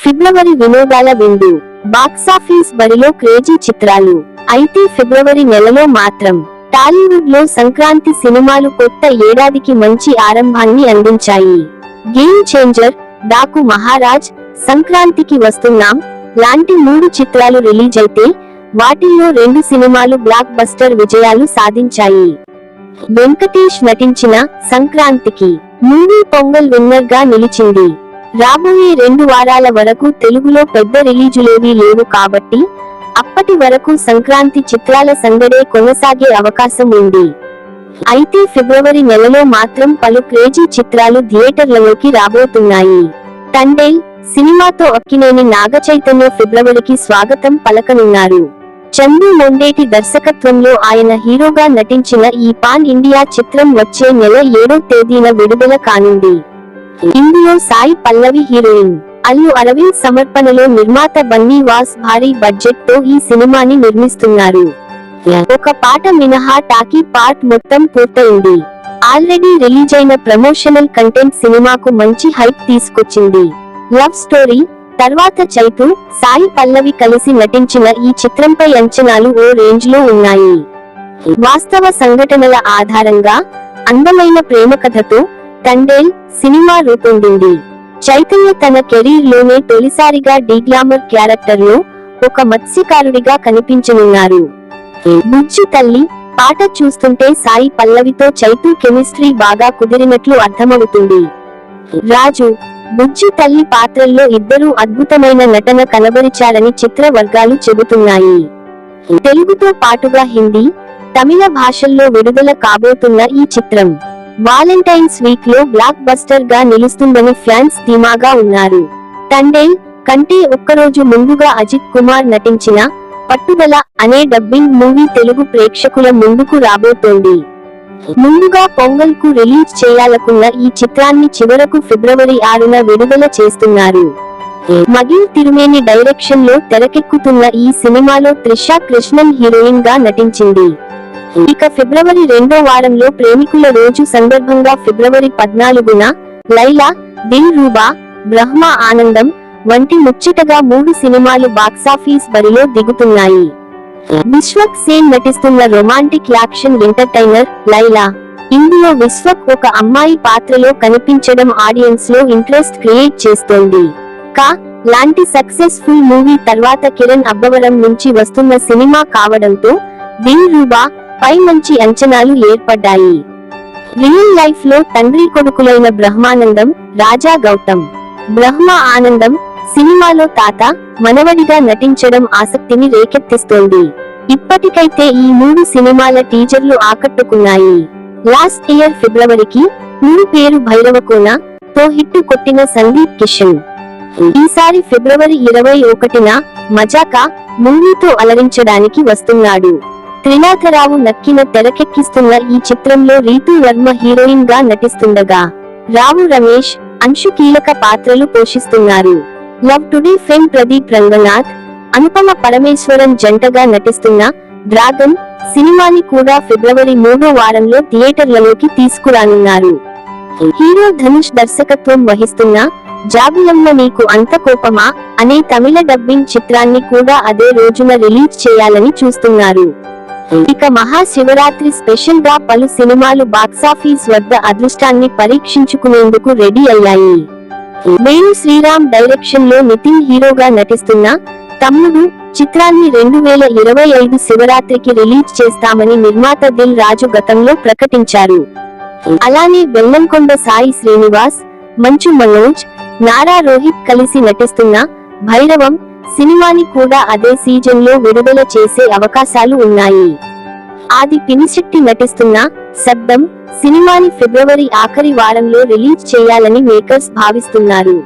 ఫిబ్రవరి వినోదాల విందు. బాక్సాఫీస్ బరిలో క్రేజీ చిత్రాలు. అయితే ఫిబ్రవరి నెలలో మాత్రం టాలీవుడ్ లో సంక్రాంతి సినిమాలు కొత్త ఏడాదికి మంచి ఆరంభాన్ని అందించాయి. గేమ్ చేంజర్, డాకు మహారాజ్, సంక్రాంతికి వస్తున్నాం లాంటి 3 చిత్రాలు రిలీజ్ అయితే వాటిల్లో 2 సినిమాలు బ్లాక్ బస్టర్ విజయాలు సాధించాయి. వెంకటేష్ నటించిన సంక్రాంతికి మూవీ పొంగల్ విన్నర్ గా నిలిచింది. రాబోయే 2 వారాల వరకు తెలుగులో పెద్ద రిలీజులేవీ లేవు కాబట్టి అప్పటి వరకు సంక్రాంతి చిత్రాల సందడే కొనసాగే అవకాశం ఉంది. అయితే ఫిబ్రవరి నెలలో మాత్రం పలు క్రేజీ చిత్రాలు థియేటర్లలోకి రాబోతున్నాయి. తండేల్ సినిమాతో అక్కినేని నాగచైతన్య ఫిబ్రవరికి స్వాగతం పలకనున్నారు. చందు మొండేటి దర్శకత్వంలో ఆయన హీరోగా నటించిన ఈ పాన్ ఇండియా చిత్రం వచ్చే నెల 7వ తేదీన విడుదల కానుంది. ఇందులో సాయి పల్లవి హీరోయిన్, అల్లు అరవింద్ సమర్పణలో నిర్మాత బన్నీ వాస్ భారీ బడ్జెట్ తో ఈ సినిమాని నిర్మిస్తున్నారు. ఒక పాట మినహా టాకీ పార్ట్ మొత్తం పూర్తయింది. ఆల్రెడీ రిలీజ్ అయిన ప్రమోషనల్ కంటెంట్ సినిమాకు మంచి హైప్ తీసుకొచ్చింది. లవ్ స్టోరీ తర్వాత చైతు, సాయి పల్లవి కలిసి నటించిన ఈ చిత్రంపై అంచనాలు ఓ రేంజ్ లో ఉన్నాయి. వాస్తవ సంఘటనల ఆధారంగా అందమైన ప్రేమ కథతో తండేల్ సినిమా రూపొందింది. చైతన్య తన కెరీర్ లోనే తొలిసారిగా డీగ్లామర్ క్యారెక్టర్ లో ఒక మత్స్యకారుడిగా కనిపించనున్నారు. బుజ్జి తల్లి పాట చూస్తుంటే సాయి పల్లవితో చైతు కెమిస్ట్రీ బాగా కుదిరినట్లు అర్థమవుతుంది. రాజు, బుజ్జి తల్లి పాత్రల్లో ఇద్దరూ అద్భుతమైన నటన కనబరిచారని చిత్ర వర్గాలు చెబుతున్నాయి. తెలుగుతో పాటుగా హిందీ, తమిళ భాషల్లో విడుదల కాబోతున్న ఈ చిత్రం వాలెంటైన్స్ వీక్ లో బ్లాక్ బస్టర్ గా నిలుస్తుందని ఫ్యాన్స్ ధీమాగా ఉన్నారు. తండేల్ కంటే ఒక్కరోజు ముందుగా అజిత్ కుమార్ నటించిన పట్టుదల అనే డబ్బింగ్ మూవీ తెలుగు ప్రేక్షకుల ముందుకు రాబోతోంది. ముందుగా పొంగల్ కు రిలీజ్ చేయాలనుకున్న ఈ చిత్రాన్ని చివరకు ఫిబ్రవరి 6న విడుదల చేస్తున్నారు. మగిల్ తిరుమేని డైరెక్షన్ లో తెరకెక్కుతున్న ఈ సినిమాలో త్రిష కృష్ణన్ హీరోయిన్ గా నటించింది. ఇక ఫిబ్రవరి 2వ వారంలో ప్రేమికుల రోజు సందర్భంగా ఫిబ్రవరి 14న లైలా, దిల్ రూబా, బ్రహ్మ ఆనందం వంటి ముచ్చటగా 3 సినిమాలు బాక్సాఫీస్ బరిలో దిగుతున్నాయి. విశ్వక్ సేన్ నటిస్తున్న రొమాంటిక్ యాక్షన్ ఎంటర్టైనర్ లైలా. ఇందులో విశ్వక్ ఒక అమ్మాయి పాత్రలో కనిపించడం ఆడియన్స్ లో ఇంట్రెస్ట్ క్రియేట్ చేస్తోంది. కా లాంటి సక్సెస్ఫుల్ మూవీ తర్వాత కిరణ్ అబ్బవరం నుంచి వస్తున్న సినిమా కావడంతో దిల్ రూబా పై మంచి అంచనాలు ఏర్పడ్డాయి. రియల్ లైఫ్ లో తండ్రి కొడుకులైన బ్రహ్మానందం, రాజా గౌతమ్. బ్రహ్మ ఆనందం సినిమాలో తాత, మనవడిగా నటించడం ఆసక్తిని రేకెత్తిస్తోంది. ఇప్పటికైతే ఈ 3 సినిమాల టీజర్లు ఆకట్టుకున్నాయి. లాస్ట్ ఇయర్ ఫిబ్రవరికి ఊరి పేరు భైరవకోన తో హిట్ కొట్టిన సందీప్ కిషన్ ఈసారి ఫిబ్రవరి 21న మజాకా మూవీతో అలరించడానికి వస్తున్నాడు. త్రినాథరావు నక్కిన తెరకెక్కిస్తున్న ఈ చిత్రంలో రీతూ వర్మ హీరోయిన్ గా నటిస్తుండగా రావు రమేష్, అంశు కీలక పాత్రలు పోషిస్తున్నారు. Love today fame Pradeep Ranganath, Anupama Parameswaran జంటగా నటిస్తున్న డ్రాగన్ సినిమాని కూడా ఫిబ్రవరి 3వ వారంలో థియేటర్లలోకి తీసుకురానున్నారు. హీరో ధనుష్ దర్శకత్వం వహిస్తున్న జాబిలమ్మ నీకు అంత కోపమా అనే తమిళ డబ్బింగ్ చిత్రాన్ని కూడా అదే రోజున రిలీజ్ చేయాలని చూస్తున్నారు. ఇక మహాశివరాత్రి స్పెషల్ గా పలు సినిమాలు బాక్సాఫీస్ వద్ద అదృష్టాన్ని పరీక్షించుకునేందుకు రెడీ అయ్యాయి. వేణు శ్రీరామ్ డైరెక్షన్ లో నితిన్ హీరోగా నటిస్తున్న తమ్ముడు చిత్రాన్ని 2025 శివరాత్రికి రిలీజ్ చేస్తామని నిర్మాత దిల్ రాజు గతంలో ప్రకటించారు. అలానే బెల్లంకొండ సాయి శ్రీనివాస్, మంచు మనోజ్, నారా రోహిత్ కలిసి నటిస్తున్న భైరవం సినిమాని కూడా అదే సీజన్ లో విడుదల చేసే అవకాశాలు ఉన్నాయి. ఆది పినిశెట్టి నటిస్తున్న శబ్దం సినిమాని ఫిబ్రవరి ఆఖరి వారంలో రిలీజ్ చేయాలని మేకర్స్ భావిస్తున్నారు.